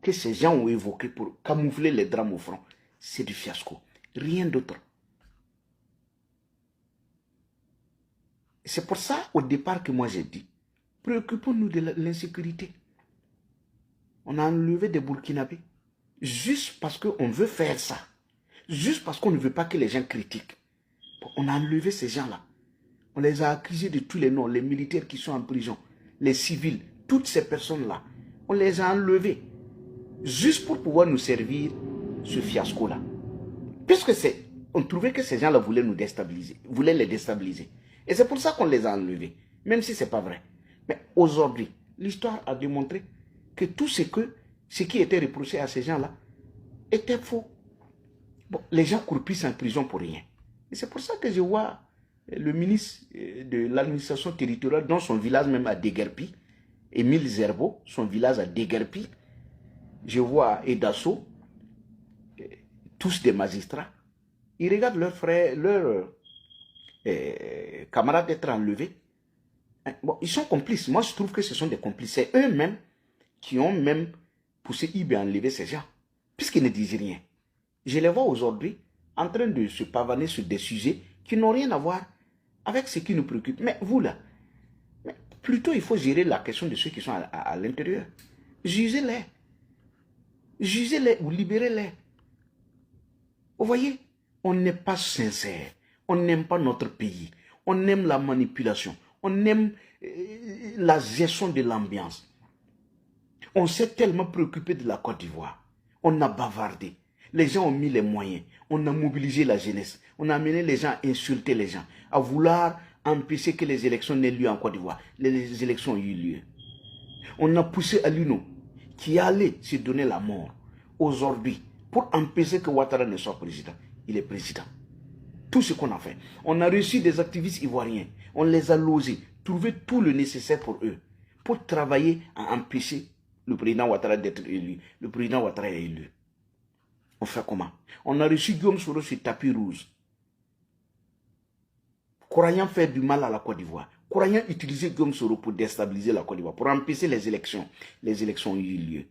que ces gens ont évoqué pour camoufler les drames au front, c'est du fiasco. Rien d'autre. C'est pour ça, au départ, que moi j'ai dit, préoccupons-nous de l'insécurité. On a enlevé des Burkinabés, juste parce qu'on veut faire ça. Juste parce qu'on ne veut pas que les gens critiquent. On a enlevé ces gens-là. On les a accusés de tous les noms, les militaires qui sont en prison, les civils, toutes ces personnes-là. On les a enlevés, juste pour pouvoir nous servir ce fiasco-là. Puisque on trouvait que ces gens-là voulaient nous déstabiliser, voulaient les déstabiliser. Et c'est pour ça qu'on les a enlevés, même si ce n'est pas vrai. Mais aujourd'hui, l'histoire a démontré que tout ce qui était reproché à ces gens-là était faux. Bon, les gens croupissent en prison pour rien. Et c'est pour ça que je vois le ministre de l'administration territoriale, dans son village même à déguerpi, Émile Zerbo, son village à déguerpi. Je vois Edasso, tous des magistrats. Ils regardent leurs frères, leurs camarades être enlevés. Bon, ils sont complices. Moi, je trouve que ce sont des complices. C'est eux-mêmes qui ont même poussé IB à enlever ces gens, puisqu'ils ne disent rien. Je les vois aujourd'hui en train de se pavaner sur des sujets qui n'ont rien à voir avec ce qui nous préoccupe. Mais vous là, plutôt il faut gérer la question de ceux qui sont à l'intérieur. Jugez-les. Jugez-les ou libérez-les. Vous voyez, on n'est pas sincère. On n'aime pas notre pays. On aime la manipulation. On aime la gestion de l'ambiance. On s'est tellement préoccupé de la Côte d'Ivoire. On a bavardé. Les gens ont mis les moyens. On a mobilisé la jeunesse. On a amené les gens à insulter les gens, à vouloir empêcher que les élections n'aient lieu en Côte d'Ivoire. Les élections ont eu lieu. On a poussé Alino, qui allait se donner la mort aujourd'hui pour empêcher que Ouattara ne soit président. Il est président. Tout ce qu'on a fait. On a reçu des activistes ivoiriens. On les a logés, trouvé tout le nécessaire pour eux, pour travailler à empêcher le président Ouattara d'être élu. Le président Ouattara est élu. On fait comment? On a reçu Guillaume Soro sur tapis rouge, croyant faire du mal à la Côte d'Ivoire, croyant utiliser Guillaume Soro pour déstabiliser la Côte d'Ivoire, pour empêcher les élections. Les élections ont eu lieu.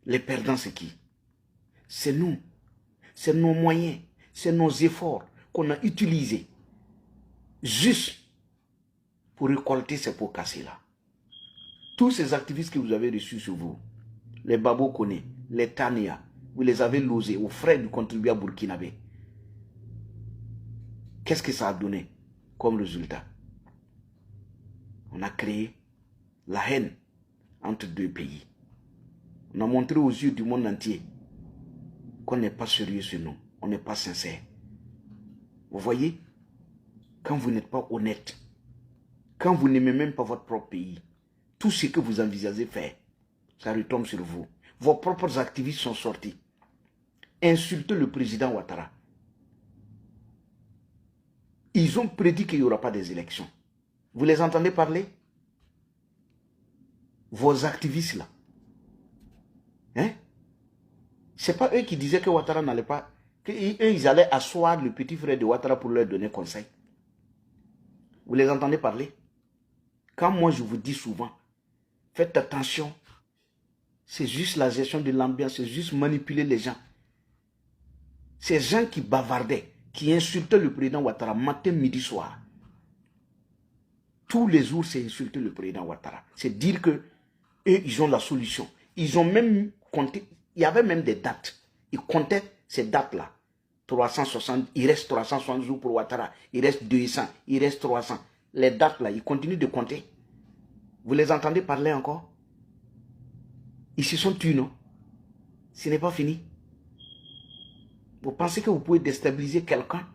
Les perdants, c'est qui? C'est nous. C'est nos moyens, c'est nos efforts qu'on a utilisés juste pour récolter ces pots cassés-là. Tous ces activistes que vous avez reçus sur vous, les Babo Kone, les Tania, vous les avez logés aux frais du contribuable burkinabé. Qu'est-ce que ça a donné comme résultat? On a créé la haine entre deux pays. On a montré aux yeux du monde entier qu'on n'est pas sérieux sur nous, on n'est pas sincère. Vous voyez, quand vous n'êtes pas honnête, quand vous n'aimez même pas votre propre pays, tout ce que vous envisagez faire, ça retombe sur vous. Vos propres activistes sont sortis. Insultez le président Ouattara. Ils ont prédit qu'il n'y aura pas des élections. Vous les entendez parler? Vos activistes là. Hein? Ce n'est pas eux qui disaient que Ouattara n'allait pas, qu'eux ils allaient asseoir le petit frère de Ouattara pour leur donner conseil. Vous les entendez parler? Quand moi je vous dis souvent, faites attention, c'est juste la gestion de l'ambiance, c'est juste manipuler les gens. Ces gens qui bavardaient, qui insultaient le président Ouattara matin, midi, soir. Tous les jours, c'est insulter le président Ouattara. C'est dire que eux, ils ont la solution. Ils ont même compté, il y avait même des dates. Ils comptaient ces dates-là. 360, il reste 360 jours pour Ouattara. Il reste 200, il reste 300. Les dates-là, ils continuent de compter. Vous les entendez parler encore? Ils se sont tués, non? Ce n'est pas fini. Vous pensez que vous pouvez déstabiliser quelqu'un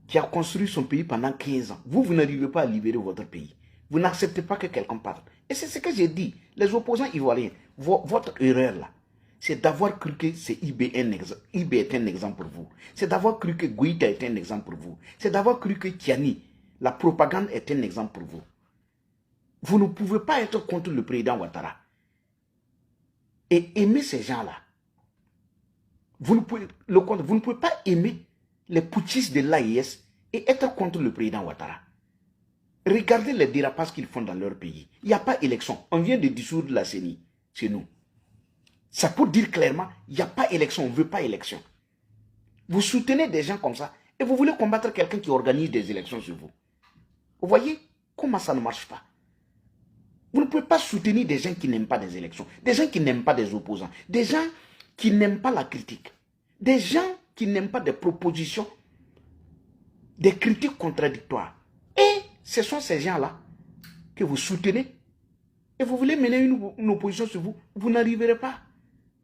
qui a construit son pays pendant 15 ans? Vous n'arrivez pas à libérer votre pays. Vous n'acceptez pas que quelqu'un parle. Et c'est ce que j'ai dit. Les opposants ivoiriens, votre erreur là, c'est d'avoir cru que IB est un exemple pour vous. C'est d'avoir cru que Goïta est un exemple pour vous. C'est d'avoir cru que Kiani, la propagande est un exemple pour vous. Vous ne pouvez pas être contre le président Ouattara et aimer ces gens-là. Vous ne pouvez pas aimer les putschistes de l'AIS et être contre le président Ouattara. Regardez les dérapages qu'ils font dans leur pays. Il n'y a pas d'élection. On vient de dissoudre la CENI. chez nous. Ça pour dire clairement, il n'y a pas élection, on ne veut pas élection. Vous soutenez des gens comme ça et vous voulez combattre quelqu'un qui organise des élections sur vous. Vous voyez comment ça ne marche pas? Vous ne pouvez pas soutenir des gens qui n'aiment pas des élections, des gens qui n'aiment pas des opposants, des gens qui n'aiment pas la critique, des gens qui n'aiment pas des propositions, des critiques contradictoires. Et ce sont ces gens-là que vous soutenez et vous voulez mener une opposition sur vous, vous n'arriverez pas.